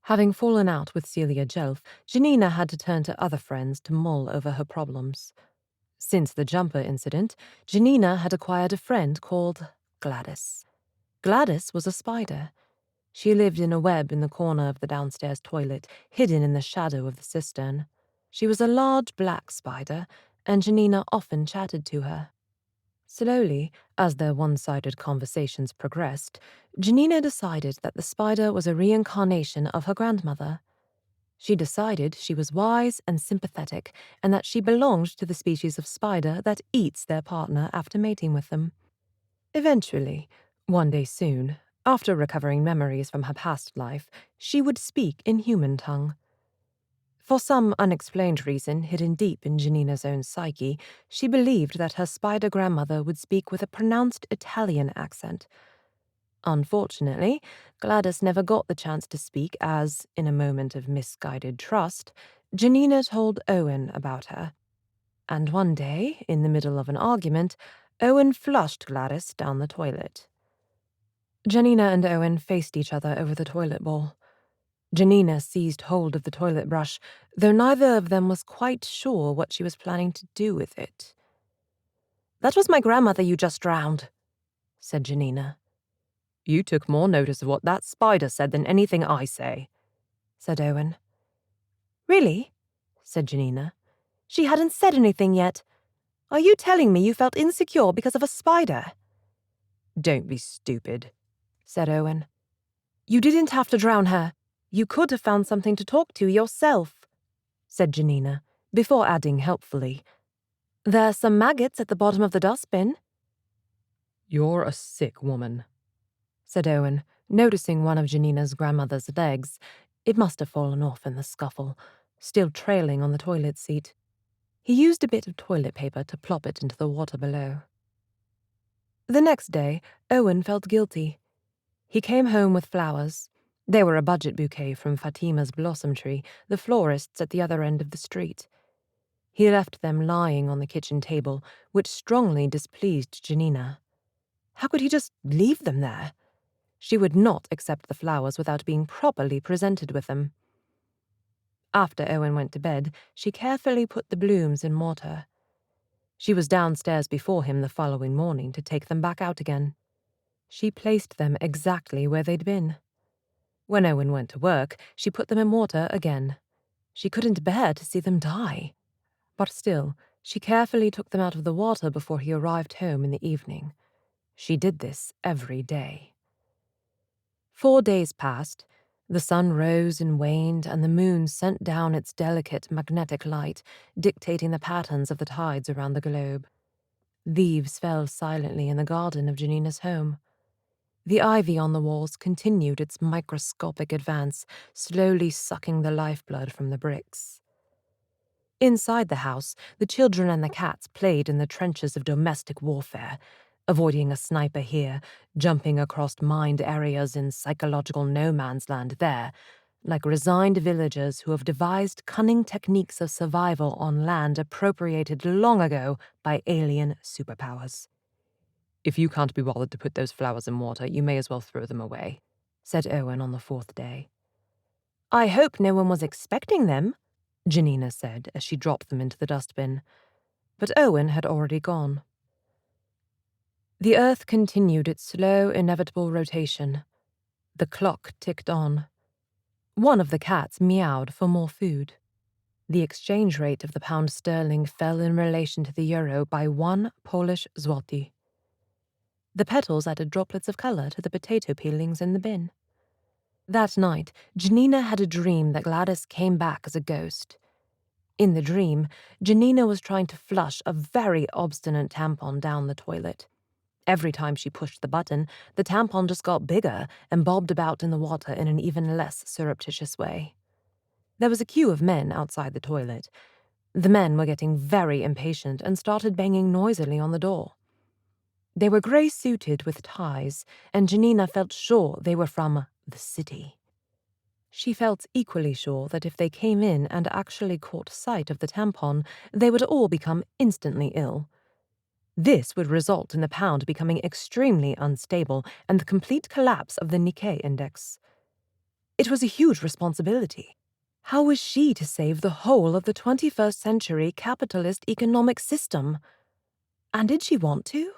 Having fallen out with Celia Jelf, Janina had to turn to other friends to mull over her problems. Since the jumper incident, Janina had acquired a friend called Gladys. Gladys was a spider. She lived in a web in the corner of the downstairs toilet, hidden in the shadow of the cistern. She was a large black spider, and Janina often chatted to her. Slowly, as their one-sided conversations progressed, Janina decided that the spider was a reincarnation of her grandmother. She decided she was wise and sympathetic, and that she belonged to the species of spider that eats their partner after mating with them. Eventually, one day soon, after recovering memories from her past life, she would speak in human tongue. For some unexplained reason hidden deep in Janina's own psyche, she believed that her spider grandmother would speak with a pronounced Italian accent. Unfortunately, Gladys never got the chance to speak as, in a moment of misguided trust, Janina told Owen about her. And one day, in the middle of an argument, Owen flushed Gladys down the toilet. Janina and Owen faced each other over the toilet bowl. Janina seized hold of the toilet brush, though neither of them was quite sure what she was planning to do with it. "That was my grandmother you just drowned," said Janina. "You took more notice of what that spider said than anything I say," said Owen. "Really?" said Janina. "She hadn't said anything yet. Are you telling me you felt insecure because of a spider?" "Don't be stupid," said Owen. "You didn't have to drown her. You could have found something to talk to yourself," said Janina, before adding helpfully, "There's some maggots at the bottom of the dustbin." "You're a sick woman," said Owen, noticing one of Janina's grandmother's legs. It must have fallen off in the scuffle, still trailing on the toilet seat. He used a bit of toilet paper to plop it into the water below. The next day, Owen felt guilty. He came home with flowers. They were a budget bouquet from Fatima's blossom tree, the florist's at the other end of the street. He left them lying on the kitchen table, which strongly displeased Janina. How could he just leave them there? She would not accept the flowers without being properly presented with them. After Owen went to bed, she carefully put the blooms in mortar. She was downstairs before him the following morning to take them back out again. She placed them exactly where they'd been. When Owen went to work, she put them in water again. She couldn't bear to see them die. But still, she carefully took them out of the water before he arrived home in the evening. She did this every day. 4 days passed. The sun rose and waned, and the moon sent down its delicate magnetic light, dictating the patterns of the tides around the globe. Leaves fell silently in the garden of Janina's home. The ivy on the walls continued its microscopic advance, slowly sucking the lifeblood from the bricks. Inside the house, the children and the cats played in the trenches of domestic warfare, avoiding a sniper here, jumping across mined areas in psychological no-man's land there, like resigned villagers who have devised cunning techniques of survival on land appropriated long ago by alien superpowers. "If you can't be bothered to put those flowers in water, you may as well throw them away," said Owen on the 4th day. "I hope no one was expecting them," Janina said as she dropped them into the dustbin. But Owen had already gone. The earth continued its slow, inevitable rotation. The clock ticked on. One of the cats meowed for more food. The exchange rate of the pound sterling fell in relation to the euro by 1 Polish zloty. The petals added droplets of color to the potato peelings in the bin. That night, Janina had a dream that Gladys came back as a ghost. In the dream, Janina was trying to flush a very obstinate tampon down the toilet. Every time she pushed the button, the tampon just got bigger and bobbed about in the water in an even less surreptitious way. There was a queue of men outside the toilet. The men were getting very impatient and started banging noisily on the door. They were grey-suited with ties, and Janina felt sure they were from the city. She felt equally sure that if they came in and actually caught sight of the tampon, they would all become instantly ill. This would result in the pound becoming extremely unstable and the complete collapse of the Nikkei index. It was a huge responsibility. How was she to save the whole of the 21st century capitalist economic system? And did she want to?